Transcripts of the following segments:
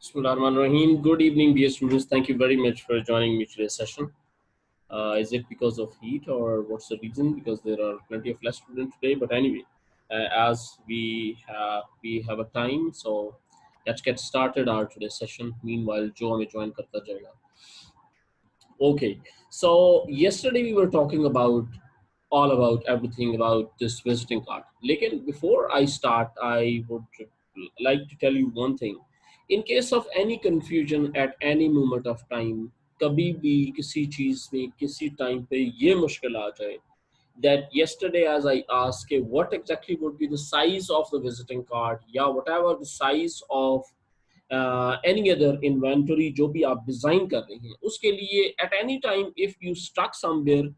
Bismillahirrahmanirrahim. Good evening, dear students. Thank you very much for joining me today's session. Is it because of heat or what's the reason? Because there are plenty of less students today. But anyway, as we have a time, so let's get started our today's session. Meanwhile, Joe हमें join करता जाएगा. Okay, so yesterday we were talking about all about everything about this visiting card. Lekin before I start, I would like to tell you one thing. In case of any confusion at any moment of time, कभी भी किसी चीज में किसी time पे ये मुश्किल आ जाए that yesterday as I asked okay, what exactly would be the size of the visiting card, yeah, whatever the size of any other inventory जो भी आप डिजाइन कर रहे हैं उसके लिए at any time if you stuck somewhere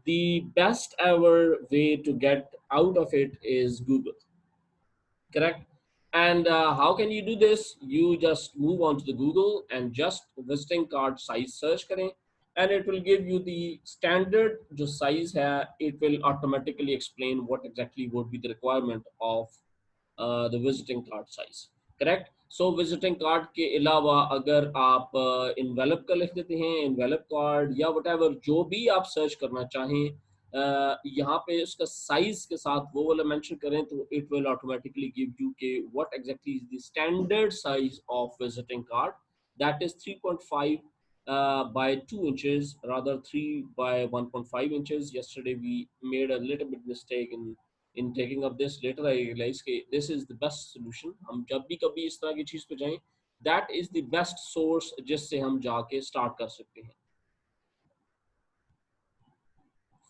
the best ever way to get out of it is Google, correct? And how can you do this? You just move on to the Google and just visiting card size search करें and it will give you the standard जो size है. It will automatically explain what exactly would be the requirement of the visiting card size, correct? So visiting card के अलावा अगर आप envelope का लिख देते हैं envelope card या whatever जो भी आप सर्च करना चाहें यहाँ पे उसका साइज के साथ वो वाला मेंशन करें तो it will automatically give you के what exactly is the standard size of visiting card. That is 3.5 by 2 inches, rather 3 by 1.5 inches. Yesterday we made a little bit mistake in taking up this. Later I realized कि this is the best solution. हम जब भी कभी इस तरह की चीज पे जाएं, that is the best source जिससे हम जाके start कर सकते हैं.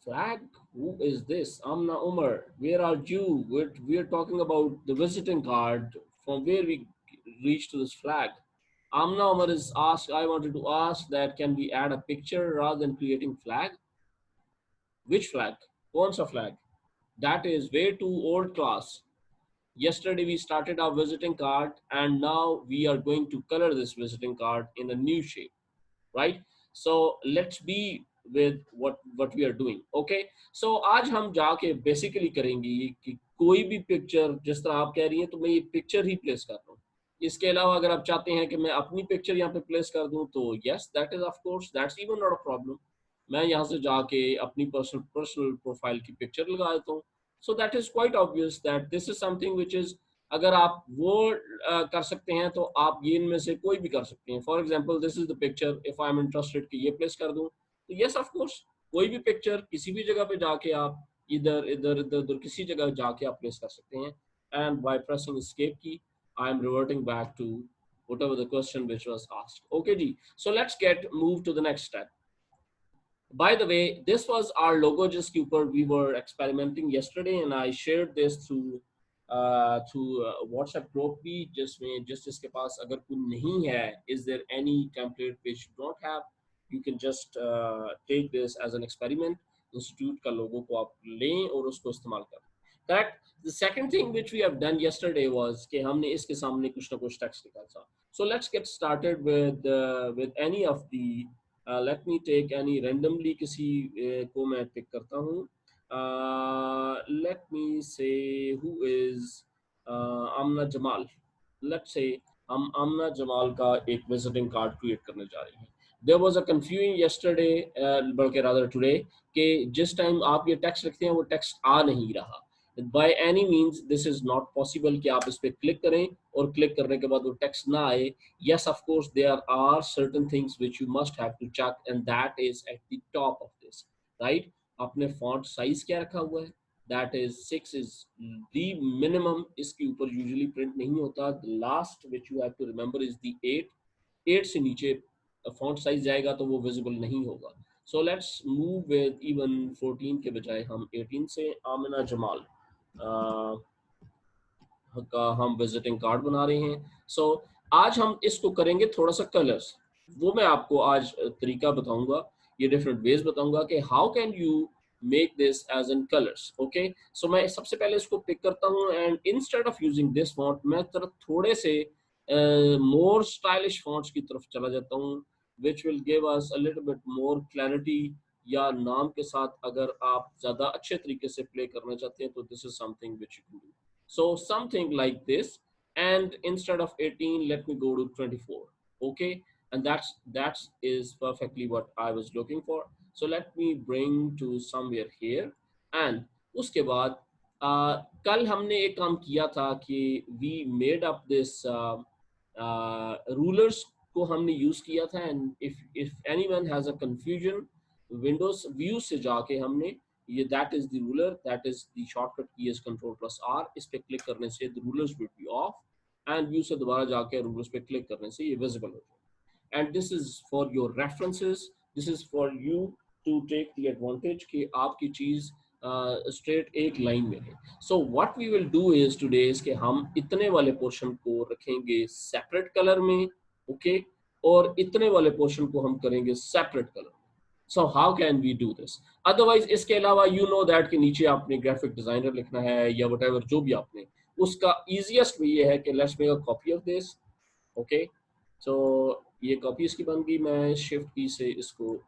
Flag? Who is this? Amna Umar. Where are you? We're talking about the visiting card. From where we reach to this flag? Amna Umar is asked. I wanted to ask that can we add a picture rather than creating flag? Which flag? कौन सा flag? That is way too old class. Yesterday we started our visiting card and now we are going to color this visiting card in a new shape, right? So let's be with what we are doing. Okay, so आज हम जाके basically करेंगे कि कोई भी picture जिस तरह आप कह रही हैं तो मैं ये पिक्चर ही प्लेस कर रहा हूँ. इसके अलावा अगर आप चाहते हैं कि मैं अपनी पिक्चर यहाँ पे प्लेस कर दूं तो yes, that is of course that's even not a problem. मैं यहाँ से जाके अपनी पर्सनल प्रोफाइल की पिक्चर लगा देता हूँ. So that is quite obvious that this is something which is अगर आप वो कर सकते हैं तो आप ये इनमें से कोई भी कर सकते हैं. For example this is the picture. If I am interested कि ये प्लेस कर दूं तो यस ऑफ कोर्स कोई भी पिक्चर किसी भी जगह पे जाके आप इधर इधर इधर उधर किसी जगह जाके आप प्लेस कर सकते हैं. And bye pressing escape key I am reverting back to whatever the question which was asked. Okay ji, so let's get move to the next step. By the way, this was our logo जिसके ऊपर we were experimenting yesterday and I shared this through WhatsApp group भी जिसमें जिसके पास अगर कोई नहीं है, is there any template which you don't have, you can just take this as an experiment. Institute का logo को आप लें और उसको इस्तेमाल करें. Correct. The second thing which we have done yesterday was कि हमने इसके सामने कुछ ना कुछ text लिखा था. So let's get started with any of the let me take any randomly किसी को मैं pick करता हूँ. Let me say who is Amna Jamal. Let's say हम Amna Jamal का एक visiting card create करने जा रहे हैं. There was a confusion yesterday, बल्कि rather today, कि जिस time आप ये text लिखते हैं वो text आ नहीं रहा. By any means this is not possible कि आप इस पे click करें और click करने के बाद वो text ना आए. Yes, of course, there are certain things which you must have to check, and that is at the top of this, right? आपने font size क्या रखा हुआ है? That is 6 is the minimum. इसके ऊपर usually print नहीं होता. The last which you have to remember is the 8. 8 से नीचे font size जाएगा तो वो visible नहीं होगा. So let's move with even 14 के बजाय हम 18 से आमिना जमाल का हम विजिटिंग कार्ड बना रहे हैं. सो आज हम इसको करेंगे थोड़ा सा कलर्स. वो मैं आपको आज तरीका बताऊंगा, ये डिफरेंट वेज बताऊंगा कि how can you make this as an colours. Okay, so मैं सबसे पहले इसको पिक करता हूँ and instead of using this font मैं तरफ थोड़े से मोर स्टाइलिश फॉन्ट्स की तरफ चला जाता हूँ which will give us a little bit more clarity. या नाम के साथ अगर आप ज़्यादा अच्छे तरीके से प्ले करना चाहते हैं तो this is something which you can do. So something like this, and instead of 18 let me go to 24. Okay, and that is perfectly what I was looking for. So let me bring to somewhere here, and उसके बाद कल हमने एक काम किया था कि we made up this rulers को हमने यूज किया था, and if anyone has a confusion, windows view से जाके हमने ये that is the ruler, that is the shortcut key is control plus R, इस पे क्लिक करने से the rulers will be off, and view से दोबारा जाके रूलर्स पे क्लिक करने से ये विजिबल हो जाए. And this is for your references, this is for you to take the advantage कि आपकी चीज स्ट्रेट एक लाइन में है. So what we will do is today is कि हम इतने वाले पोर्शन को रखेंगे सेपरेट कलर में, ओके okay? और इतने वाले पोर्शन को हम करेंगे separate colour. So how can we do this? Otherwise इसके अलावा यू नो दैट कि नीचे आपने ग्राफिक डिजाइनर लिखना है या वट जो भी आपने, उसका इजिएस्ट वे ये है कि let's make a copy of this. Okay, so ये कॉपी इसकी बन गई. मैं शिफ्ट की से इसको,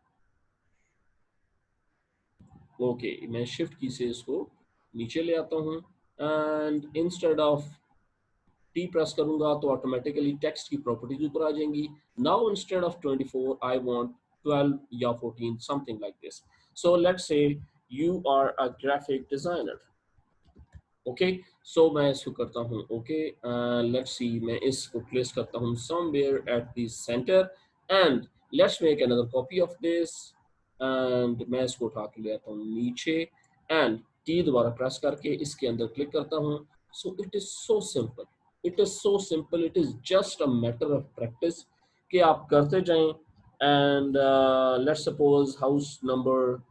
ओके मैं शिफ्ट की से इसको नीचे ले आता हूँ, and instead of T press करूंगा तो ऑटोमेटिकली टेक्स्ट की प्रॉपर्टीज ऊपर आ जाएंगी. Now instead of 24 I want 12 या 14 something like this. So let's say you are a graphic designer. Okay, so मैं इसको करता हूँ. ओके, लेट्स सी, मैं इसको प्लेस करता हूँ somewhere at the centre, and let's make another copy of this, and मैं इसको उठा के ले आता हूँ नीचे, एंड टी दोबारा प्रेस करके इसके अंदर क्लिक करता हूँ. So it is so simple, it is so simple, it is just a matter of practice कि आप करते जाएं. And let's suppose house number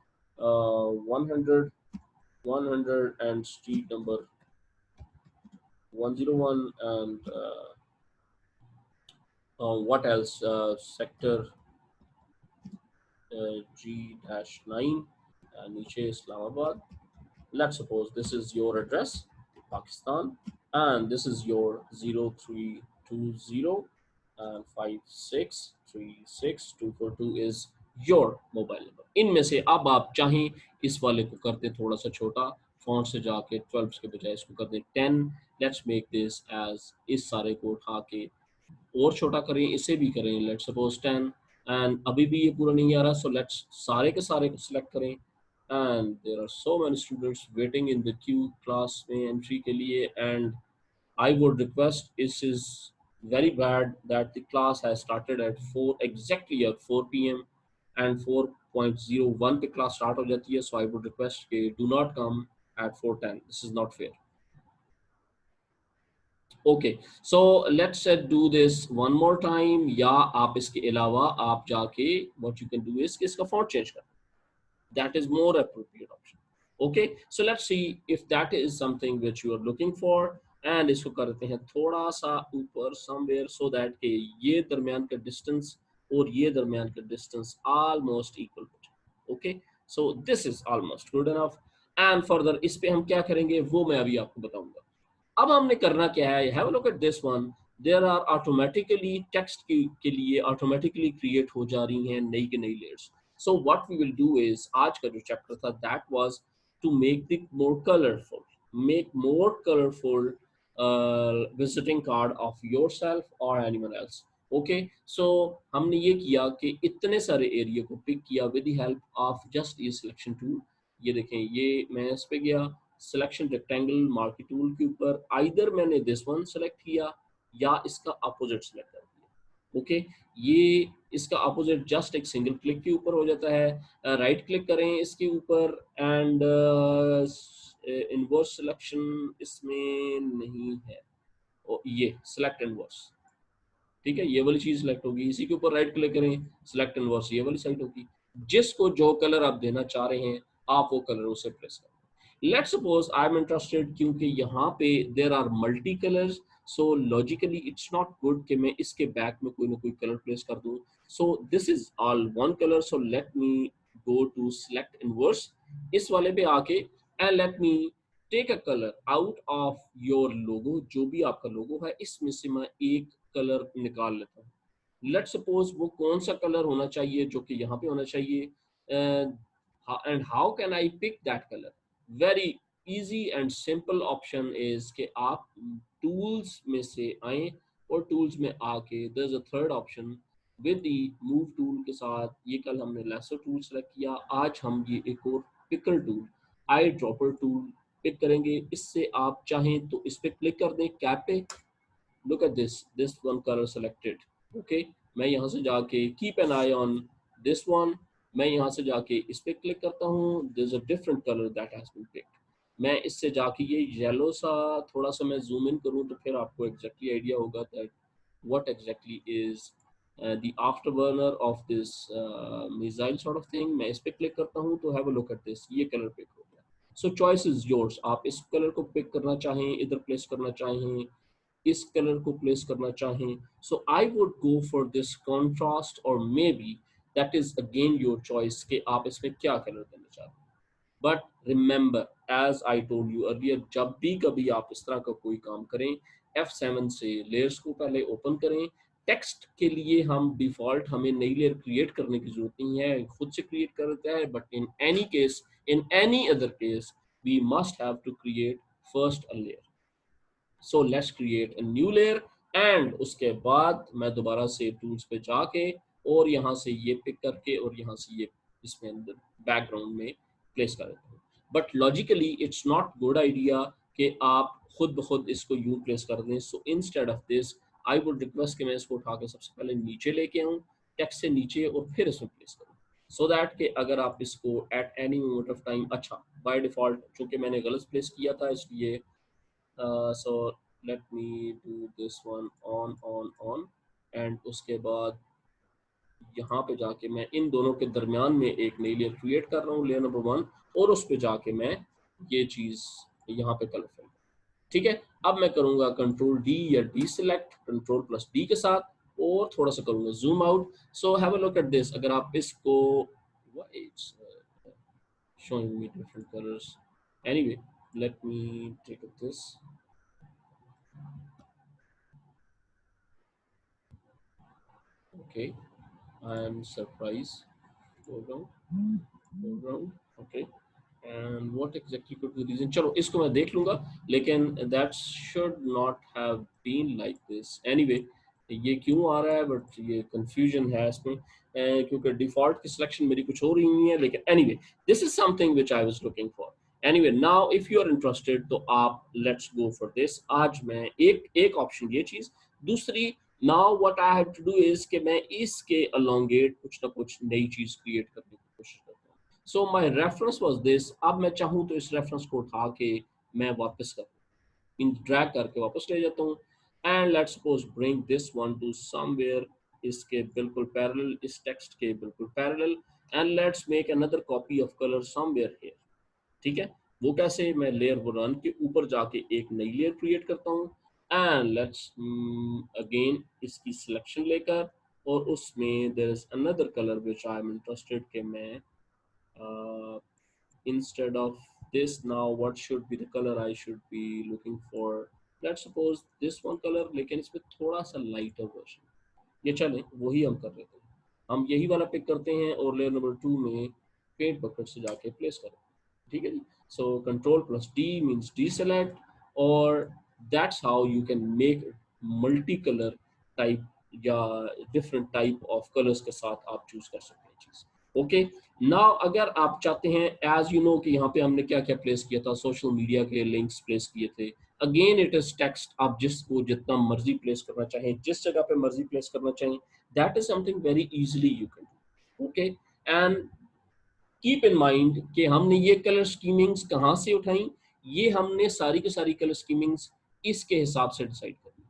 100 and street number 101, and what else, sector G-9, नीचे Islamabad. Let's suppose this is your address, Pakistan, and this is your 0320 and 5636242 is your mobile number. इनमें से अब आप चाहें इस वाले को कर दें थोड़ा सा छोटा, फॉन्ट से जाके 12 के बजाय इसको कर दें 10. लेट्स मेक दिस एज, इस सारे को उठा के और छोटा करें, इसे भी करें लेट्स सपोज 10, एंड अभी भी ये पूरा नहीं आ रहा, सो लेट्स सारे के सारे को सिलेक्ट करें. And there are so many students waiting in the queue class में एंट्री के लिए, and I would request, this is very bad that the class has started at 4 exactly at 4 p.m. and 4.01 पे class start हो जाती है. सो I would request कि do not come at 4:10, this is not fair. Okay, so let's do this one more time, या आप इसके अलावा आप जाके what you can do is इसका फॉन्ट चेंज कर, that is more appropriate option. Okay, so let's see if that is something which you are looking for, and इसको करते हैं थोड़ा सा ऊपर somewhere so that कि ये दरमियान का distance और ये दरमियान का distance almost equal हो जाए. Okay, so this is almost good enough, and further इस पे हम क्या करेंगे वो मैं अभी आपको बताऊंगा. अब हमने करना क्या है, have a look at this one. There are automatically text के लिए ऑटोमेटिकली क्रिएट हो जा रही हैं नई के नई layers. So what we will do is, आज का जो चैप्टर था that was to make it more colourful, make more colourful visiting card of yourself और एनीवन एल्स. ओके, सो हमने ये किया कि इतने सारे एरिया को पिक किया with the help of just ये सिलेक्शन टूल. ये देखें, ये मैं इस पे गया सिलेक्शन रेक्टेंगल मार्की टूल के ऊपर, आइदर मैंने दिस वन सेलेक्ट किया या इसका अपोजिट सेलेक्ट कर दिया. ओके, ये इसका अपोजिट जस्ट एक सिंगल क्लिक के ऊपर हो जाता है. राइट क्लिक करें इसके ऊपर, एंड इनवर्स सिलेक्शन इसमें नहीं है, ये सिलेक्ट इनवर्स, ठीक है, ये वाली चीज सिलेक्ट होगी. इसी के ऊपर राइट क्लिक करें, सिलेक्ट इनवर्स, ये वाली साइड होगी. जिसको जो कलर आप देना चाह रहे हैं आप वो कलर उसे प्रेस करें. Let's suppose I am interested, क्योंकि यहाँ पे there are multi colours, so logically it's not good कि मैं इसके बैक में कोई ना कोई कलर प्लेस कर दूं. So this is all one colour, so let me go to select inverse, इस वाले पे आके, and let me take a colour out of your logo. जो भी आपका लोगो है इसमें से मैं एक कलर निकाल लेता हूँ. लेट सपोज वो कौन सा कलर होना चाहिए जो कि यहाँ पे होना चाहिए, and how can I pick that colour. Very easy and simple option is कि आप टूल्स में से आए और टूल्स में आके there is a third option with the move tool के साथ। ये कल हमने लेसर टूल सेलेक्ट किया, आज हम ये एक और picker tool, eye dropper tool pick करेंगे। इससे आप चाहें तो इस पे क्लिक कर दें कैप पे, look at this one color selected, okay। मैं यहाँ से जाके keep an eye on this one, मैं यहाँ से जाके इस पे क्लिक करता हूँ, there's a different color that has been picked। मैं इससे जाके ये येलो सा थोड़ा सा मैं जूम इन करूँ तो फिर आपको एग्जैक्टली आइडिया होगा that what exactly is the afterburner of this missile sort of thing। मैं इस पे क्लिक करता हूँ तो have a look at this, ये कलर पिक हो गया। So choice is yours, आप इस कलर को पिक करना चाहें, इधर प्लेस करना चाहें, इस कलर को प्लेस करना चाहें। So I would go for this contrast और maybe that is again your choice कि आप इसमें क्या कलर देना चाहते हैं। But remember as I told you earlier, जब भी कभी आप इस तरह का कोई काम करें, F7 से लेयर्स को पहले ओपन करें। टेक्स्ट के लिए हम डिफॉल्ट हमें नई लेयर क्रिएट करने की जरूरत नहीं है, खुद से क्रिएट करता है। But in any case, in any other case, we must have to create first a layer. So let's create a new layer and उसके बाद मैं दोबारा से टूल्स पे जाके और यहाँ से ये पिक करके और यहाँ से ये इसमें अंदर बैकग्राउंड में प्लेस कर देता हूँ। But logically it's not good idea कि आप खुद ब खुद इसको यूं प्लेस कर दें। So instead of this I would request कि मैं इसको उठा के सबसे पहले नीचे लेके आऊँ, टेक्स्ट से नीचे, और फिर इसमें प्लेस करूँ। सो दैट कि अगर आप इसको eight any moment of time, अच्छा बाय डिफॉल्ट चूंकि मैंने गलत प्लेस किया था इसलिए so let me do this one on and उसके बाद यहाँ पे जाके मैं इन दोनों के दरमियान में एक नई लेयर क्रिएट कर रहा हूँ, लेयर नंबर 1, और उस पे जाके मैं ये चीज़ यहाँ पे कलर फिल, ठीक है। अब मैं करूँगा कंट्रोल डी या D select control plus D के साथ और थोड़ा सा करूँगा zoom out. So have a look at this. अगर आप इसको showing me different colors, anyway let me take this, okay। I am surprised. Go down. Okay. And what exactly could be the reason? चलो इसको मैं देख लूँगा, लेकिन that should not have been like this. Anyway, ये क्यों आ रहा है, बट ये confusion है इसमें, क्योंकि default की selection मेरी कुछ हो रही है, लेकिन anyway, this is something which I was looking for. Anyway, now if you are interested तो आप let's go for this। आज मैं एक option ये चीज़, दूसरी now what I have to do is कि मैं इसके elongate कुछ ना कुछ नई चीज़ create करने की कोशिश करता हूँ। सो माई रेफरेंस वॉज दिस। अब मैं चाहूँ तो इस रेफरेंस को उठा के मैं वापस कर इन ड्रैग करके वापस ले जाता हूँ and let's suppose bring this one two somewhere, इसके बिल्कुल पैरेलल, इस टेक्स्ट के बिल्कुल parallel, and let's make another copy of colour somewhere here, ठीक है। वो कैसे, मैं लेयर वन के ऊपर जाके एक नई लेयर क्रिएट करता हूँ एंड लेट्स अगेन इसकी सिलेक्शन लेकर और उसमें there is another colour which I am interested कि मैं instead of this, now what should be the color I should be looking for? Let's suppose this one color, लेकिन इसमें थोड़ा सा लाइटर वर्जन, ये चले वही हम कर लेते हैं। हम यही वाला पिक करते हैं और लेयर नंबर 2 में पेंट बकेट से जाके प्लेस करते हैं, ठीक है जी। So control plus D means D select, और that's how you can make multi colour type या डिफरेंट टाइप ऑफ कलर्स के साथ आप चूज कर सकते हैं चीज, ओके। नाउ अगर आप चाहते हैं, एज यू नो कि यहाँ पे हमने क्या क्या प्लेस किया था, सोशल मीडिया के लिंक्स प्लेस किए थे। अगेन इट इज टेक्स्ट, आप जिसको जितना मर्जी प्लेस करना चाहें, जिस जगह पे मर्जी प्लेस करना चाहें, that is something very easily you can do, okay. And keep in mind कि हमने ये कलर स्कीमिंग्स कहाँ से उठाई, ये हमने सारी की सारी कलर स्कीमिंग्स इसके हिसाब से डिसाइड करनी है,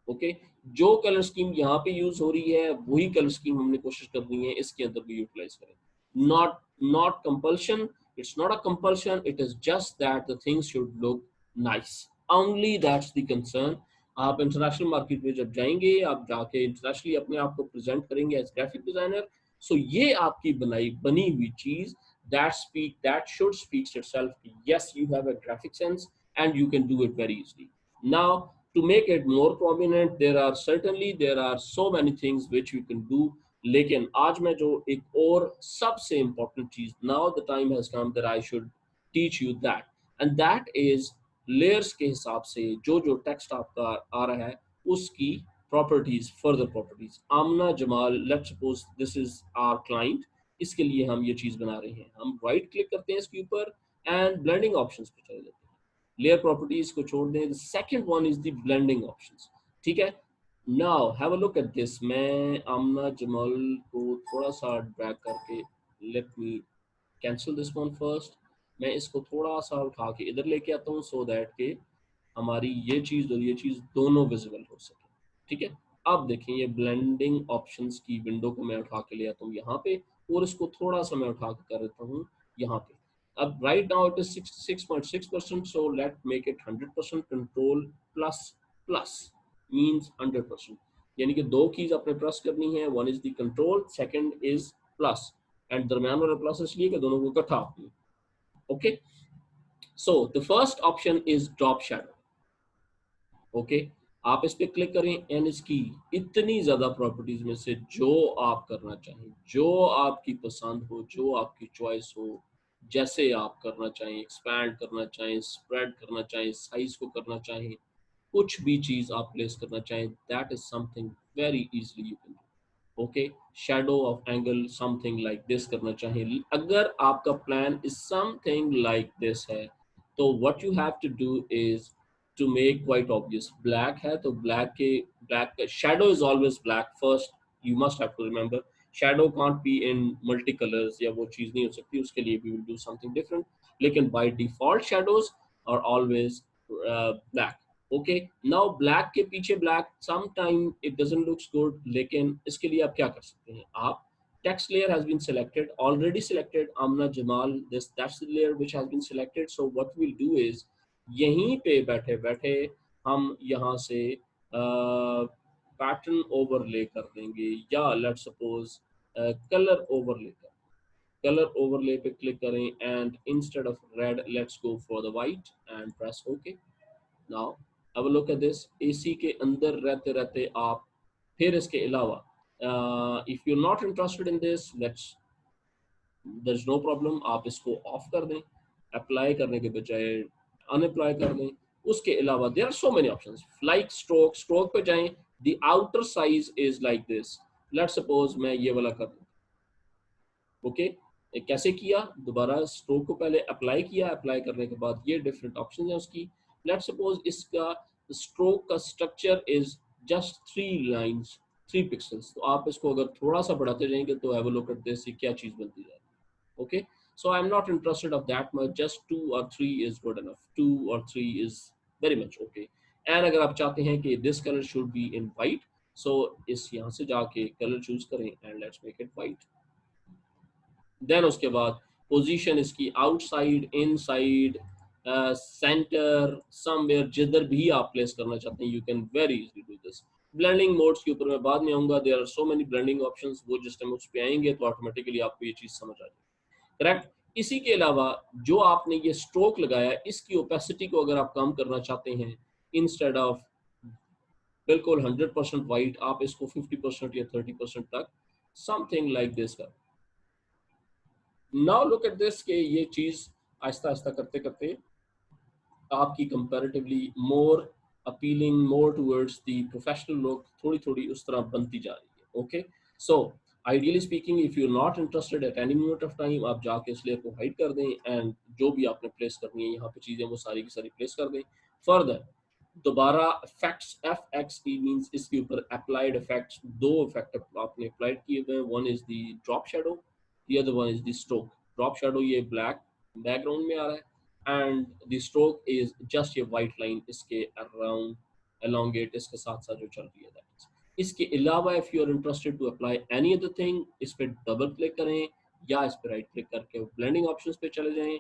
ओके। जो कलर स्कीम यहाँ पे यूज हो रही है वही कलर स्कीम हमने कोशिश करनी है इसके अंदर भी यूटिलाइज करें। not compulsion, it's not a compulsion, it is just that the things should look nice, only that's the concern। आप इंटरनेशनल मार्केट में जब जाएंगे, आप जाके इंटरनेशनली अपने आप को प्रेजेंट करेंगे एज ग्राफिक डिजाइनर, सो ये आपकी बनी हुई चीज that should speaks itself, yes you have a graphic sense and you can do it very easily। now to make it more prominent, there are so many things which you can do, लेकिन आज मैं जो एक और सबसे important चीज, now the time has come that I should teach you that, and that is layers के हिसाब से जो जो टेक्स्ट आपका आ रहा है उसकी properties, further properties. Amna Jamal, let's suppose this is our client, इसके लिए हम ये चीज बना रहे हैं। हम राइट क्लिक करते हैं इसके ऊपर एंड ब्लेंडिंग ऑप्शंस पे चले जाते हैं। लेयर प्रॉपर्टीज को छोड़ दें, the second one is the blending options. ठीक है, now have a look at this. मैं आमना जमाल को थोड़ा सा ड्रैग करके, let me cancel this one first. मैं इसको थोड़ा सा उठा के इधर लेके आता हूँ सो दैट के हमारी ये चीज़ और ये चीज़ दोनों विजिबल हो सके। ठीक है, अब देखें ये ब्लेंडिंग ऑप्शंस की विंडो को मैं उठा के ले आता हूँ यहाँ पे, और इसको थोड़ा सा मैं उठा के कर देता हूँ यहाँ पे। अब right now it is 66.6%, so let make it 100%। Control plus plus means 100%, यानी कि दो कीज आपने प्रेस करनी है, one is the control, second is plus, and दरम्यान वाला प्लस इसलिए कि दोनों को इकट्ठा आपने। Okay, so the first option is drop shadow. Okay, आप इस पे क्लिक करें एंड इसकी इतनी ज्यादा प्रॉपर्टीज में से जो आप करना चाहें, जो आपकी पसंद हो, जो आपकी चॉइस हो, जैसे आप करना चाहें, एक्सपैंड करना चाहें, स्प्रेड करना चाहें, साइज को करना चाहें, कुछ भी चीज आप प्लेस करना चाहें, that is something very easily you can. Okay, shadow of angle something like this करना चाहिए। अगर आपका plan is something like this है तो what you have to do is to make quite obvious. Black है तो black shadow is always black first, you must have to remember. Shadow can't be in multi colours, या वो चीज नहीं हो सकती, उसके लिए we will do something different, लेकिन by default shadows are always black. Okay, now black के पीछे black sometime it doesn't looks good, लेकिन इसके लिए आप क्या कर सकते हैं, आप text layer has been selected, already selected Amna Jamal, this that's the layer which has been selected, so what we'll do is यहीं पे बैठे बैठे हम यहाँ से पैटर्न ओवरले कर देंगे, या लेट सपोज कलर ओवरले कर, कलर ओवरले पे क्लिक करें and instead of red let's go for the white and press okay. Now अब लुक एट दिस, एसी के अंदर रहते रहते आप फिर इसके अलावा if you not interested in this let's, there is no problem, आप इसको ऑफ कर दें, अप्लाई करने के बजाय अनअप्लाई कर दें। उसके अलावा there are so many options like stroke, stroke पे जाएं, the outer size is like this, let suppose मैं ये वाला कर दूं। ओके, कैसे किया, दोबारा स्ट्रोक को पहले अप्लाई किया, अप्लाई करने के बाद ये डिफरेंट ऑप्शन है उसकी। लेट सपोज इसका स्ट्रोक का structure is just 3 lines 3 pixels, तो आप इसको अगर थोड़ा सा बढ़ाते जाएंगे तो have a look at this, क्या चीज बनती जाएगी। Okay, so I'm not interested of that much, just 2 or 3 is good enough, 2 or 3 is very much okay। and अगर आप चाहते हैं कि this color should be in white, so इस यहाँ से जाके color choose करें and let's make it white। Then उसके बाद पोजीशन इसकी आउटसाइड, इनसाइड, सेंटर, समवेयर, जिधर भी आप प्लेस करना चाहते हैं you can very easily do this. Blending modes के ऊपर मैं बाद में आऊंगा, there are so many blending options, वो जिस टाइम उस पे आएंगे तो ऑटोमेटिकली आपको ये चीज समझ आ जाएगी। करेक्ट, इसी के अलावा जो आपने ये स्ट्रोक लगाया, इसकी ओपेसिटी को अगर आप कम करना चाहते हैं, इंस्टेड ऑफ बिल्कुल 100% वाइट, आप इसको 50% या 30% तक समथिंग लाइक दिस कर। नाउ लुक एट दिस के ये चीज आहिस्ता आहिस्ता करते करते आपकी comparatively more appealing, more towards the professional look थोड़ी थोड़ी उस तरह बनती जा रही है। Okay, so ideally speaking if you are not interested at any moment of time, आप जाके इस लेयर को हाइड कर दें एंड जो भी आपने प्लेस करनी है यहाँ पे चीजें वो सारी की सारी प्लेस कर दें। फर्दर दोबारा इफेक्ट्स, एफ एक्स ई मींस इसके ऊपर अप्लाइड इफेक्ट्स, दो इफेक्ट आपने अप्लाइड किए हुए हैं, one is the drop shadow, the other one is the stroke. Drop shadow ये ब्लैक बैकग्राउंड में आ रहा है and the stroke is just ये वाइट लाइन इसके अराउंड एलोंगेट इसके साथ साथ जो चल रही है दैट इज। इसके अलावा if you are interested to apply any other thing, इस पे डबल क्लिक करें या इस पे राइट क्लिक करके ब्लेंडिंग ऑप्शंस पे चले जाएं।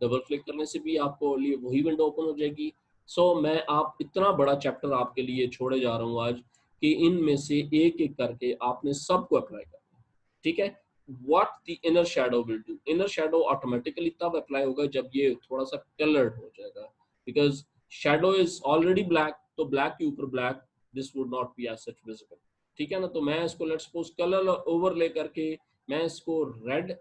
डबल क्लिक करने से भी आपको लिए वही विंडो ओपन हो जाएगी। सो मैं आप इतना बड़ा चैप्टर आपके लिए छोड़े जा रहा हूँ आज कि इनमें से एक एक करके आपने सबको अप्लाई करना है। ठीक है, what the inner shadow will do, inner shadow automatically तब अप्लाई होगा जब ये थोड़ा सा कलर्ड हो जाएगा, because shadow is already black, तो ब्लैक के ऊपर black, this would not be as such visible। ठीक है ना, तो मैं इसको लेट्स सपोज कलर ओवरले करके मैं इसको रेड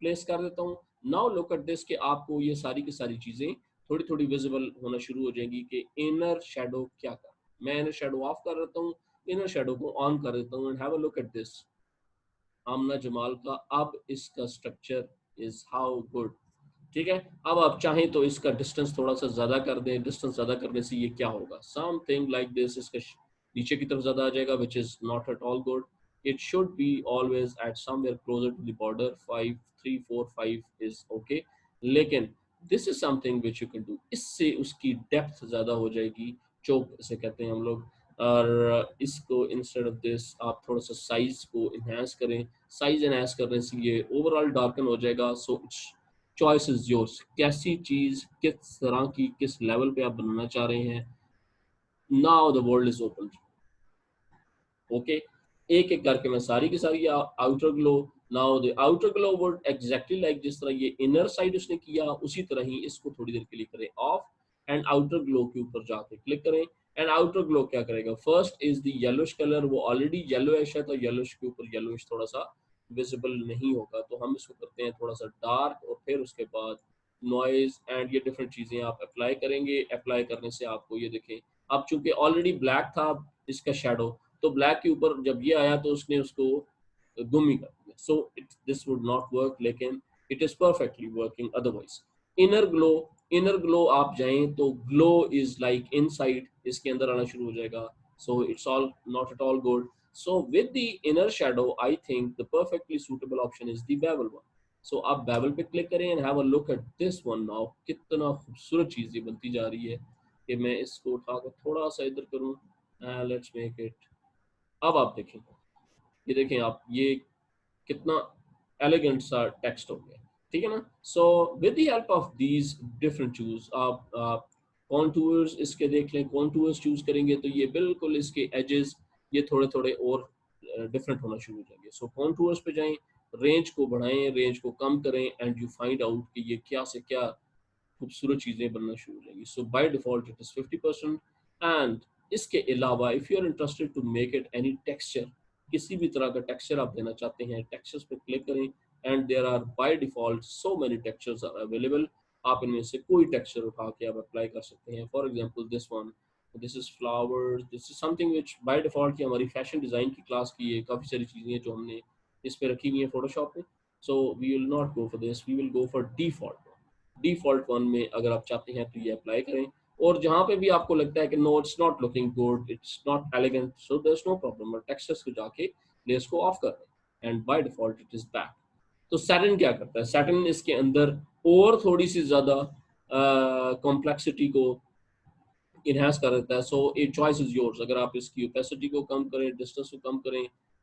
प्लेस कर देता हूँ। नाउ लुक एट दिस कि आपको ये सारी की सारी चीजें थोड़ी थोड़ी विजिबल होना शुरू हो जाएंगी कि इनर शेडो क्या कर, मैं इनर शेडो ऑफ कर देता हूँ, इनर शेडो को ऑन कर देता हूँ, and have a look at this Amna Jamal का अब इसका स्ट्रक्चर इज हाउ गुड। ठीक है, अब आप चाहें तो इसका डिस्टेंस थोड़ा सा ज्यादा कर दें, डिस्टेंस ज्यादा करने से ये क्या होगा, समथिंग लाइक दिस, इसका नीचे की तरफ ज्यादा आ जाएगा, which is not at all good. It should be always at somewhere closer to the border, 5 3 4 5 is okay, लेकिन this is something which you can do, इससे उसकी डेप्थ ज्यादा हो जाएगी, चोक इसे कहते हैं हम लोग। और इसको इंस्टेड ऑफ दिस आप थोड़ा सा साइज को इन्हांस करें, साइज इन्हांस करने से ये ओवरऑल डार्कन हो जाएगा। So it's choice is yours, कैसी चीज किस तरह की किस लेवल पे आप बनाना चाह रहे हैं, now the world is open. Okay, एक एक करके मैं सारी की सारी outer glow, now the outer glow would exactly like जिस तरह ये इनर साइड उसने किया उसी तरह ही इसको थोड़ी देर के लिए करें ऑफ, एंड आउटर ग्लो के ऊपर जाके क्लिक करें। एंड आउटर ग्लो क्या करेगा, first is the yellowish colour, वो ऑलरेडी येलोइश है तो येलोइश के ऊपर येलोइश थोड़ा सा विजिबल नहीं होगा, तो हम इसको करते हैं थोड़ा सा डार्क, और फिर उसके बाद नॉइज एंड ये डिफरेंट चीजें आप अप्लाई करेंगे। अप्लाई करने से आपको ये देखें, अब चूंकि ऑलरेडी ब्लैक था इसका शेडो, तो ब्लैक के ऊपर जब ये आया तो उसने उसको गुम ही कर दिया, so it this would not work, लेकिन it is perfectly working otherwise. Inner glow, inner glow आप जाएं तो ग्लो इज लाइक इनसाइड, इसके अंदर आना शुरू हो जाएगा, so it's all not at all good. So with the inner shadow I think the perfectly suitable option is the bevel one. So आप बेवल पे क्लिक करें and have a look at this one now, कितना खूबसूरत चीज ये बनती जा रही है कि मैं इसको उठाकर थोड़ा सा इधर करूं, लेट्स मेक इट, अब आप देखें, ये देखें आप, ये कितना एलिगेंट सा टेक्स्ट हो गया, ठीक है ना। सो with the help of these different choose आप कॉन्टूर्स इसके देख लें, कॉन्टूर्स चूज करेंगे तो ये बिल्कुल इसके एजेस ये थोड़े थोड़े और डिफरेंट होना शुरू हो जाएंगे। सो कॉन्टूर्स पे जाएं, रेंज को बढ़ाएं, रेंज को कम करें, एंड यू फाइंड आउट कि ये क्या से क्या खूबसूरत चीज़ें बनना शुरू हो जाएंगी। So by default it is 50%। And इसके अलावा if you are interested to make it any texture, किसी भी तरह का टेक्सचर आप देना चाहते हैं, टेक्सचर्स पे क्लिक करें, and there are by default so many textures are available, आप इनमें से कोई टेक्सचर उठा के आप अप्लाई कर सकते हैं। For example this one, this is flowers, this is something which by default की हमारी फैशन डिज़ाइन की क्लास की ये काफ़ी सारी चीज़ें हैं जो हमने इस पे रखी हुई हैं फोटोशॉप में। So we will not go for this, we will go for default. Default one में अगर आप चाहते हैं तो ये अप्लाई करें, और जहां पे भी आपको लगता है कि no it's not looking good, it's not elegant, so there is no problem, textures को जाके लेयर्स को ऑफ कर दें, and by default it is back. तो सैटिन क्या करता है, सैटिन इसके अंदर और थोड़ी सी ज्यादा कॉम्प्लेक्सिटी को इनहेंस कर देता है। सो ए चॉइस इज योर्स, अगर आप इसकी ओपेसिटी को कम करें, डिस्टेंस को कम करें,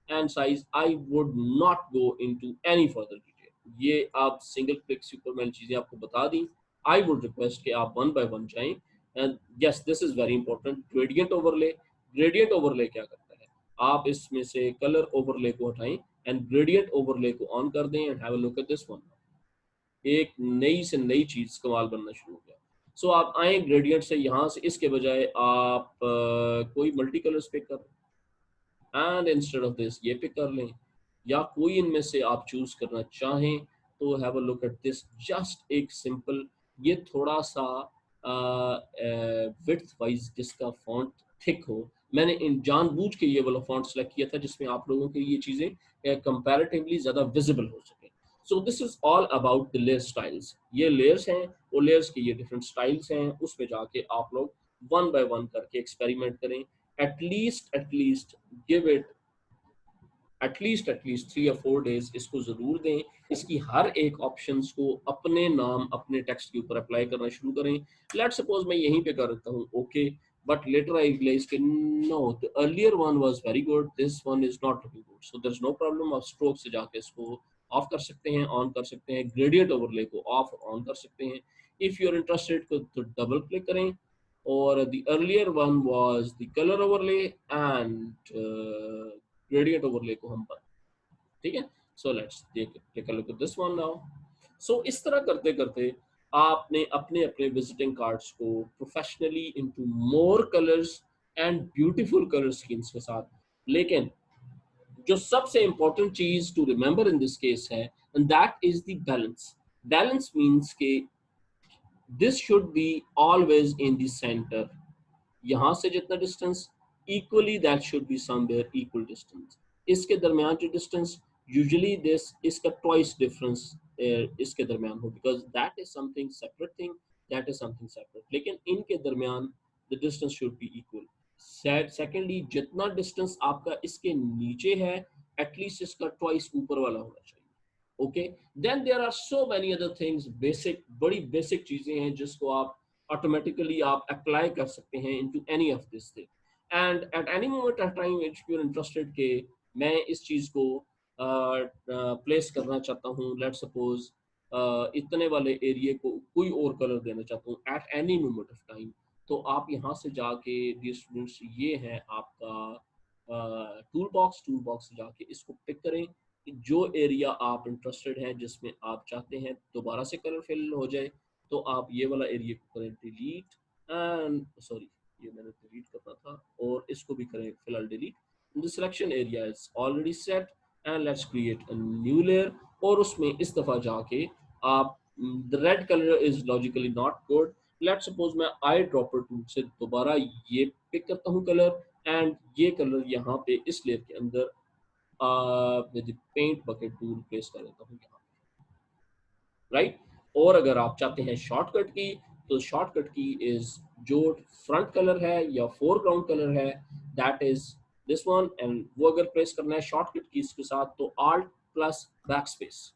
and size, I would not go into any further detail, ये आप सिंगल क्लिक से ऊपर मैंने चीजें आपको बता दी। आई वुड रिक्वेस्ट कि आप वन बाय वन जाएं। And yes this is very important, gradient overlay, gradient overlay क्या करता है, आप इसमें से कलर ओवरले को हटाएं एंड ग्रेडियंट ओवरले को ऑन कर दें, and have a look at this one, एक नई से नई चीज कमाल बनना शुरू हो गया। सो आप आए ग्रेडियंट से, यहाँ से इसके बजाय आप कोई मल्टी कलर्स पिक कर, एंड इंस्टेड ऑफ दिस ये पिक कर लें, या कोई इनमें से आप चूज करना चाहें तो have a look at this, just एक सिंपल, ये थोड़ा सा विड्थ वाइज जिसका फॉन्ट थिक हो, मैंने इन जानबूझ के ये वाला फॉन्ट सेलेक्ट किया था जिसमें आप लोगों के ये चीज़ें कंपैरेटिवली ज़्यादा विजिबल हो सके। सो this is all about the layer styles, ये लेयर्स हैं, वो लेयर्स के ये डिफरेंट स्टाइल्स हैं, उसमें जाके आप लोग वन बाय वन करके एक्सपेरिमेंट करें, एटलीस्ट गिव इट एटलीस्ट 3 या 4 डेज इसको जरूर दें, इसकी हर एक ऑप्शंस को अपने नाम अपने टेक्स्ट के ऊपर अप्लाई करना शुरू करें। लेट सपोज मैं यहीं पे कर देता हूँ okay, but later I realise कि no the earlier one was very good, this one is not looking good, so there is no problem, आप स्ट्रोक से जाके इसको ऑफ कर सकते हैं, ऑन कर सकते हैं, ग्रेडियंट ओवरले को ऑफ ऑन कर सकते हैं। इफ यू आर इंटरेस्टेड तो डबल क्लिक करें, और the earlier one was the color overlay and gradient overlay को हम बंद, ठीक है। So let's take a look at this one now. So इस तरह करते करते आपने अपने अपने विजिटिंग कार्ड्स को professionally into more colours and beautiful colour schemes के साथ, लेकिन जो सबसे इंपॉर्टेंट चीज to remember in this case है, and that is the balance. Balance means के This should be always in the center. यहाँ से जितना distance equally that should be somewhere equal distance. इसके दरमियान जो डिस्टेंस यूजुअली दिस इसका ट्वाइस डिफरेंस इसके दरमियान हो, because that is something separate thing, that is something separate, लेकिन इनके दरमियान the distance should be equal. Secondly, जितना डिस्टेंस आपका इसके नीचे है एटलीस्ट इसका ट्वाइस ऊपर वाला होना चाहिए. Okay, then there are so many other things, basic, बड़ी बेसिक चीजें हैं जिसको आप ऑटोमेटिकली आप अप्लाई कर सकते हैं into any of this thing. And at any moment of time if you are interested के मैं इस चीज को प्लेस करना चाहता हूँ, लेट सपोज इतने वाले एरिया को कोई और कलर देना चाहता हूँ eight any moment of time, तो आप यहाँ से जाके डियर स्टूडेंट्स, ये है आपका टूल बॉक्स से जाके इसको पिक करें कि जो एरिया आप इंटरेस्टेड हैं जिसमें आप चाहते हैं दोबारा से कलर फिल हो जाए, तो आप ये वाला एरिया को करें डिलीट, एंड सॉरी ये मैंने डिलीट करना था, और इसको भी करें फिलहाल delete. The selection area is already set and let's create a new layer. और उसमें इस दफा जाके आप the red colour is logically not good. Let's suppose मैं आई ड्रॉपर टूल से दोबारा ये पिक करता हूँ कलर, एंड ये कलर यहाँ पे इस लेयर के अंदर with paint bucket tool place कर देता हूँ यहाँ, राइट. और अगर आप चाहते हैं शॉर्टकट की, तो शॉर्टकट की इज जो फ्रंट कलर है या फोरग्राउंड कलर है that is this one, and वो अगर प्रेस करना है शॉर्टकट की इसके साथ तो Alt plus back space.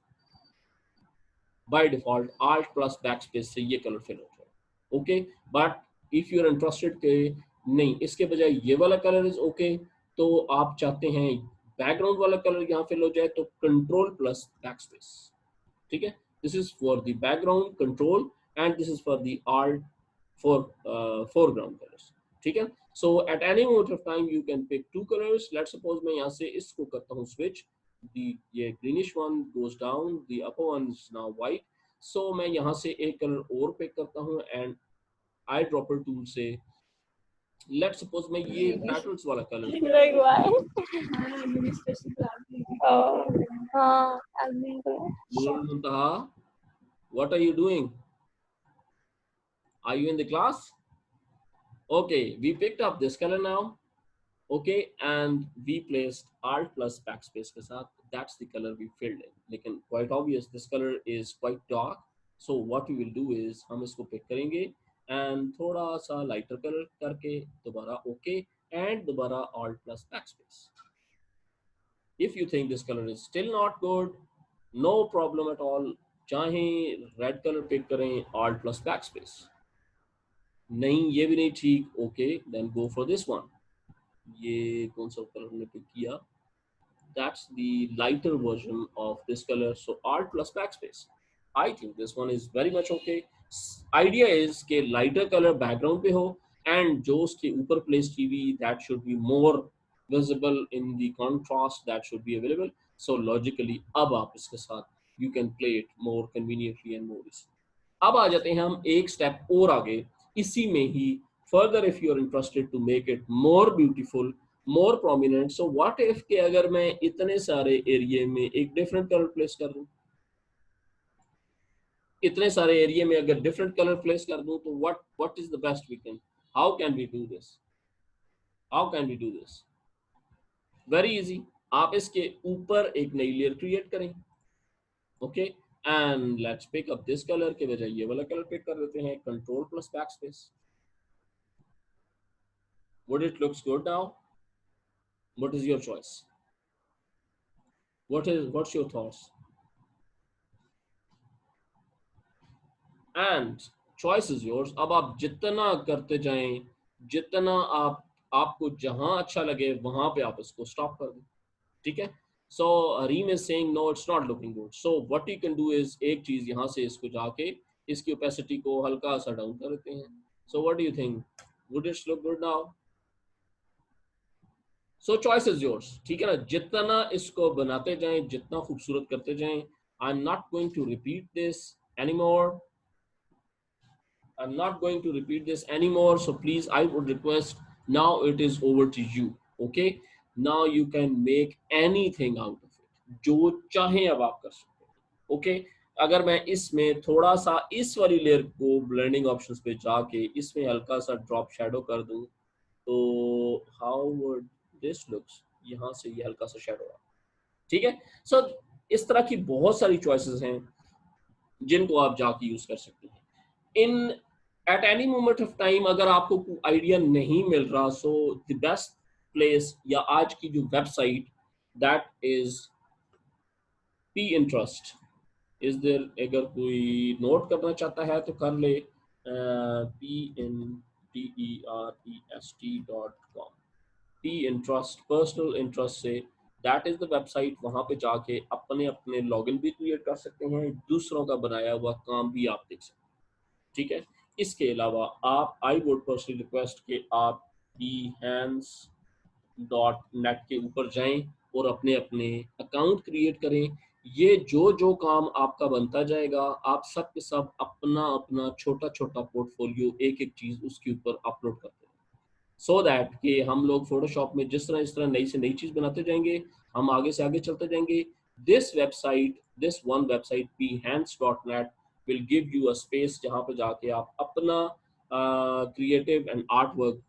By default Alt plus back space से ये कलर फिल हो जाए. Okay, but if you are interested के नहीं इसके बजाय ये वाला कलर इज ओके, तो आप चाहते हैं बैकग्राउंड वाला कलर यहाँ फिल हो जाए, तो कंट्रोल प्लस बैक स्पेस. ठीक है, this is for the background control and this is for the art for foreground colours. ठीक है, so at any moment of time you can pick two colours. Let's suppose मैं यहाँ से इसको करता हूँ स्विच, ये greenish one goes down, the upper one is now white. So मैं यहाँ से एक कलर और पिक करता हूँ एंड आई ड्रॉपर टूल से लेट्स सपोज मैं ये पैटर्न्स वाला colour like why? Oh, Nur Muntaha, what are you doing? Are you in the class? Okay, we picked up this color now. Okay, and we placed Alt plus backspace के साथ. That's the color we filled in. लेकिन quite obvious, this color is quite dark. So what we will do is हम इसको pick करेंगे and थोड़ा सा lighter color करके दोबारा OK and दोबारा Alt plus backspace. If you think this color is still not good, no problem at all. चाहे red color pick करें Alt plus backspace. नहीं ये भी नहीं ठीक, okay, then go for this one. ये कौन सा कलर हमने पिक किया, that's the lighter version of this color, so Alt plus backspace. I think this one is very much okay. Idea is कि lighter color background पे हो and जो उसके ऊपर place की हुई that should be more visible in the contrast that should be available. So logically अब आप इसके साथ you can play it more conveniently and more easily. अब आ जाते हैं हम एक स्टेप और आगे इसी में ही. further if you are interested to make it more beautiful, more prominent, so what if के अगर मैं इतने सारे एरिया में एक डिफरेंट कलर प्लेस कर दूं, इतने सारे एरिया में अगर डिफरेंट कलर प्लेस कर दूं, तो what is the best we can, how can we do this, how can we do this? very easy. आप इसके ऊपर एक नई लेयर क्रिएट करें. Okay, and let's pick up this colour के बजाय ये वाला कलर पिक कर देते हैं, control plus back space. Would it looks good now? What is your choice? What's your thoughts? And choice is yours. अब आप जितना करते जाएं, जितना आपको जहां अच्छा लगे वहां पे आप इसको स्टॉप कर दें. ठीक है, so Reem is saying no it's not looking good. So what you can do is एक चीज यहाँ से इसको जाके इसकी ओपेसिटी को हल्का सा डाउन कर देते हैं. So what do you think? Would it look good now? So choice is yours. ठीक है ना, जितना इसको बनाते जाएं, जितना खूबसूरत करते जाएं. I'm not going to repeat this anymore. I'm not going to repeat this anymore. So please, I would request, now it is over to you. Okay. Now you can make anything out of it. जो चाहे अब आप कर सकते हैं. Okay. अगर मैं इसमें थोड़ा सा इस वाली लेयर को ब्लेंडिंग ऑप्शंस पे जाके इसमें हल्का सा ड्रॉप शेडो कर दूं, तो हाउ वुड दिस लुक्स, यहाँ से ये हल्का सा शेडो आ, ठीक है। सो इस तरह की बहुत सारी चॉइसेस हैं जिनको आप जाके यूज कर सकते हैं। In at any moment of time अगर आपको कोई आइडिया नहीं मिल रहा, सो द बेस्ट प्लेस या आज की जो website, that is P interest. इस देर अगर कोई नोट करना चाहता है तो कर ले, PINTEREST.com, P interest, personal interest से, दैट इज द वेबसाइट। वहां पे जाके अपने अपने लॉगिन भी क्रिएट कर सकते हैं, दूसरों का बनाया हुआ काम भी आप देख सकते हैं, ठीक है। इसके अलावा आप, आई वुड पर्सनली रिक्वेस्ट कि आप behance डॉट नेट के ऊपर जाएं और अपने अपने अकाउंट क्रिएट करें। ये जो जो काम आपका बनता जाएगा, आप सब के सब अपना अपना छोटा छोटा पोर्टफोलियो, एक एक चीज उसके ऊपर अपलोड करते हैं, सो दैट कि हम लोग फोटोशॉप में जिस तरह इस तरह नई से नई चीज बनाते जाएंगे, हम आगे से आगे चलते जाएंगे। This website, this one website behance.net will give you a space जहाँ पे जाके आप अपना creative and art work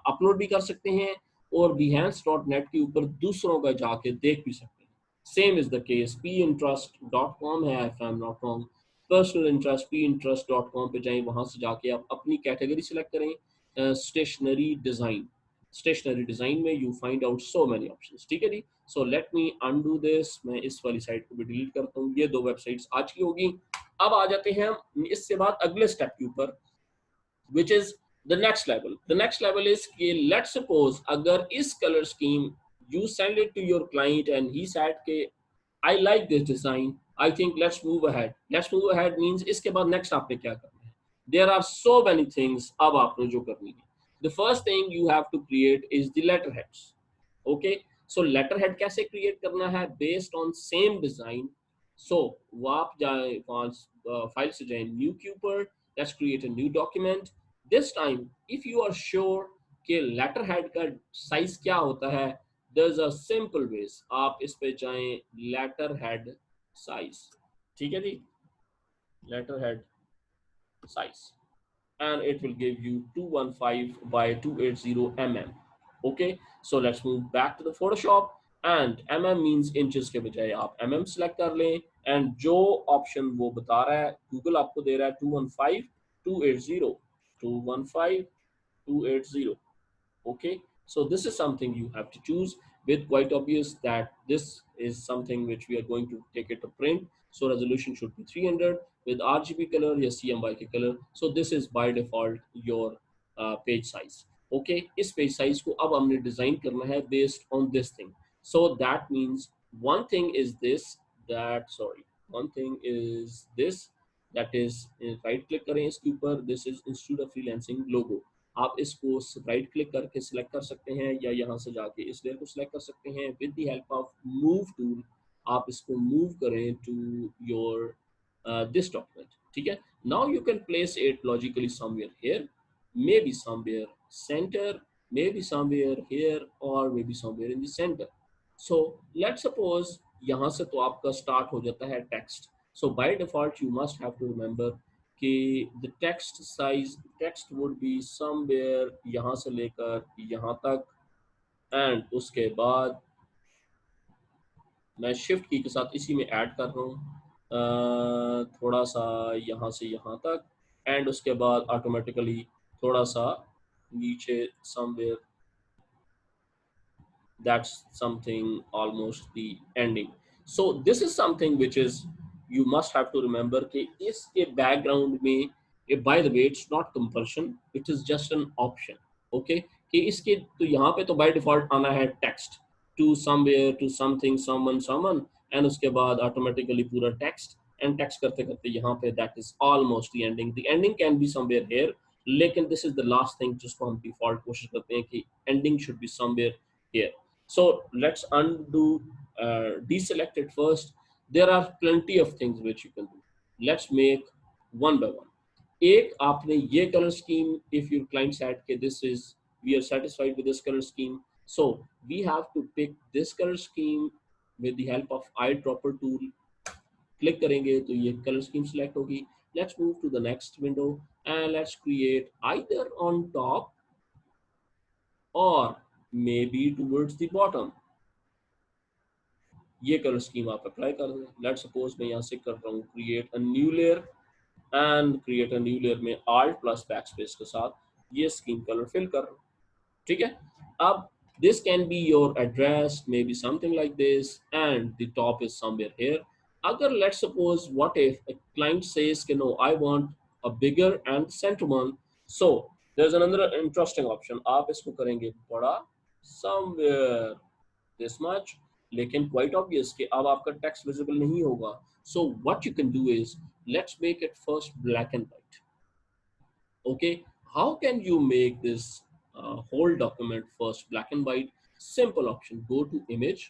upload भी कर सकते हैं, और behance.net के ऊपर दूसरों का जाके देख भी सकते हैं। Same is the case pinterest.com है, if I'm not wrong, personal interest pinterest.com पे जाएं, वहां से जाके आप अपनी कैटेगरी सिलेक्ट करें, स्टेशनरी डिजाइन। स्टेशनरी डिजाइन में you find out so many options, ठीक है जी। So let me undo this, मैं इस वाली साइट को भी डिलीट करता हूँ। ये दो वेबसाइट्स आज की होगी। अब आ जाते हैं हम इससे बाद अगले स्टेप के ऊपर, which is the next level. The next level is कि let's suppose अगर इस color scheme you send it to your client and he said कि I like this design, I think let's move ahead. Let's move ahead means इसके बाद next आपने क्या करना है? There are so many things अब आपने जो करनी है. The first thing you have to create is the letterheads. Okay, so letterhead कैसे create करना है? Based on same design. So वो आप जाए फाइल से जाए न्यू के ऊपर, let's create a new document. This time if you are sure कि letterhead का साइज क्या होता है, there's a simple ways. आप इस पे जाएं letterhead size, ठीक है जी, letterhead size, and it will give you 215 by 280 mm. Okay, so let's move back to the Photoshop, and mm means inches के बजाय आप mm select कर लें, and जो option वो बता रहा है, Google आपको दे रहा है 215 280 215 280. Okay, so this is something you have to choose, with quite obvious that this is something which we are going to take it to print, so resolution should be 300 with RGB color या CMYK color. So this is by default your page size. Okay, इस page size को अब हमने design करना है based on this thing. So that means one thing is this, that sorry, one thing is this, that is right click करें इसके ऊपर, this is Institute of Freelancing logo. आप इसको राइट क्लिक करके सिलेक्ट कर सकते हैं, या यहाँ से जाके इस लेयर को सिलेक्ट कर सकते हैं with the help of move tool. आप इसको मूव करें टू योर दिस डॉक्यूमेंट, ठीक है। Now you can place it logically somewhere here, maybe somewhere centre, maybe somewhere here, और maybe somewhere in the centre. So let's suppose यहाँ से तो आपका स्टार्ट हो जाता है text. So by default you must have to remember कि the text size, text would be somewhere यहाँ से लेकर यहाँ तक, एंड उसके बाद मैं शिफ्ट की के साथ इसी में ऐड कर रहा हूँ थोड़ा सा यहाँ से यहाँ तक, एंड उसके बाद ऑटोमेटिकली थोड़ा सा नीचे somewhere, that's something almost the ending. So this is something which is you must have to remember कि इसके background में, by the way it's not compulsion, it is just an option. Okay, कि इसके तो यहाँ पे तो by default आना है text to somewhere to something someone someone, and उसके बाद automatically पूरा text, and text करते करते यहाँ पे that is almost the ending. The ending can be somewhere here, लेकिन this is the last thing जिसको हम default कोशिश करते हैं कि ending should be somewhere here. So let's undo, deselect it first. There are plenty of things which you can do. Let's make one by one. एक आपने ये color scheme, if your client said कि this is, we are satisfied with this color scheme, so we have to pick this color scheme with the help of eyedropper tool. Click करेंगे तो ये colour scheme select होगी. Let's move to the next window and let's create either on top और maybe towards the bottom. ये colour scheme आप apply कर दें. Let's suppose मैं यहाँ से कर रहा हूँ create a new layer and create a new layer में आल्ट प्लस बैक स्पेस के साथ ये स्कीम कलर फिल कर रहा हूँ. ठीक है. अब this can be your address, maybe something like this, and the top is somewhere here. Agar let's suppose, what if a client says, no, I want a bigger and center one. So there's another interesting option. आप इसको करेंगे बड़ा somewhere this much, लेकिन quite obvious कि अब आपका text visible नहीं होगा. So what you can do is, let's make it first black and white. Okay, how can you make this whole document first black and white? Simple option, go to image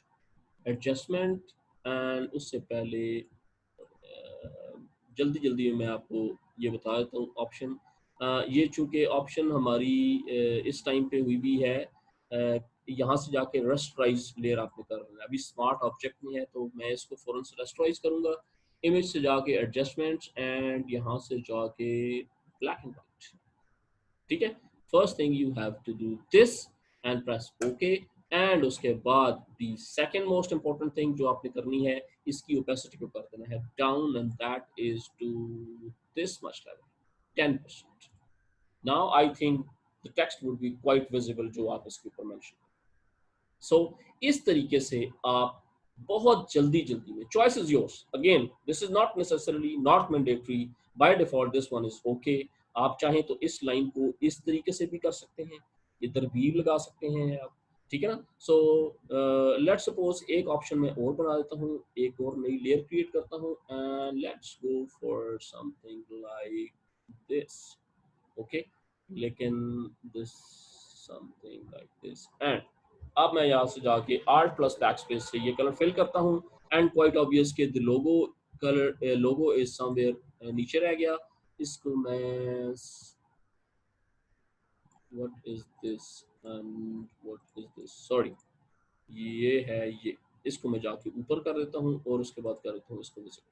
adjustment and उससे पहले जल्दी जल्दी मैं आपको ये बता देता हूँ ऑप्शन. ये चूंकि ऑप्शन हमारी इस टाइम पे हुई भी है, यहाँ से जाके रेस्टराइज लेयर आपने करना है. अभी स्मार्ट ऑब्जेक्ट में है तो मैं इसको फौरन से रेस्टराइज करूंगा. इमेज से जाके एडजस्टमेंट्स एंड यहाँ से जाके ब्लैक एंड वाइट. ठीक है. First thing you have to do this and press okay. And उसके बाद the second most important thing जो आपने करनी है, इसकी ओपेसिटी को कर देना है down and that is to this much level, 10%. Now I think the text would be quite visible जो आप इसके ऊपर मेंशन. सो इस तरीके से आप बहुत जल्दी जल्दी में, choice is yours, again this is not necessarily not mandatory, by default this one is okay. आप चाहें तो इस लाइन को इस तरीके से भी कर सकते हैं, इधर भी लगा सकते हैं आप. ठीक है ना. सो लेट्स सपोज एक ऑप्शन में और बना देता हूँ, एक और नई लेयर क्रिएट करता हूँ and let's go for something like this. Okay, लेकिन this something like this. And अब मैं यहाँ से जाके आर्ट प्लस बैक स्पेस से ये कलर फिल करता हूँ. एंड क्वाइट ऑब्वियस के the logo colour, logo is somewhere नीचे रह गया. इसको मैं what is this and what is this, sorry, ये है ये. इसको मैं जाके ऊपर कर देता हूँ और उसके बाद कर देता हूँ इसको visible.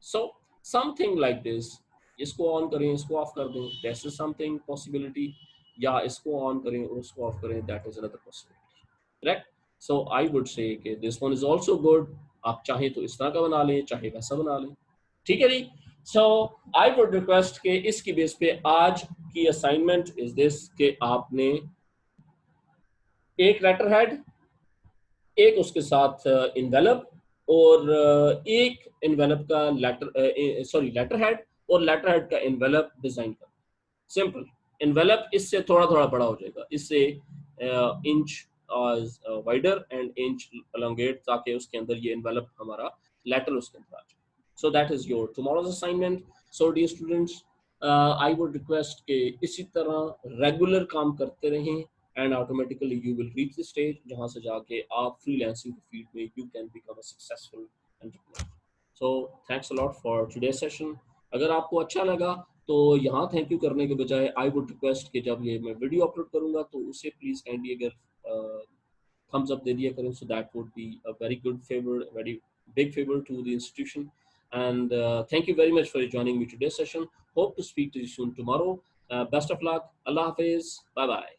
So something like this. इसको ऑन करें, इसको ऑफ कर दें, दैट इज समथिंग पॉसिबिलिटी. या इसको ऑन करें और उसको ऑफ करें, that is another possibility. Correct. So I would say कि this one is also good. आप चाहे तो इस तरह का बना लें, चाहे वैसा बना लें. ठीक है जी. सो आई वुड रिक्वेस्ट के इसकी बेस पे आज की असाइनमेंट इज दिस कि आपने एक लेटर हेड, एक उसके साथ इन्वेलप और एक इन्वेलप का लेटर, सॉरी लेटर हेड और लेटर हेड का इन्वेलप डिजाइन कर. सिंपल. इन्वेलप इससे थोड़ा थोड़ा बड़ा हो जाएगा, इससे इंच वाइडर एंड इंच अलोंगेट, ताकि उसके अंदर ये इन्वेलप हमारा लेटर उसके अंदर आ जाए. So that is your tomorrow's assignment. So dear students, I would request के इसी तरह रेगुलर काम करते रहें and automatically you will reach the stage जहाँ से जाके आप freelancing के field में you can become a successful entrepreneur. So thanks a lot for today's session. अगर आपको अच्छा लगा तो यहाँ थैंक यू करने के बजाय आई वुड रिक्वेस्ट कि जब ये मैं वीडियो अपलोड करूँगा तो उसे प्लीज़ काइंडली अगर thumbs up दे दिया करें. So that would be a very good favor, a very big favor to the institution. And thank you very much for joining me today's session. Hope to speak to you soon tomorrow. Best of luck. Allah Hafiz. Bye bye.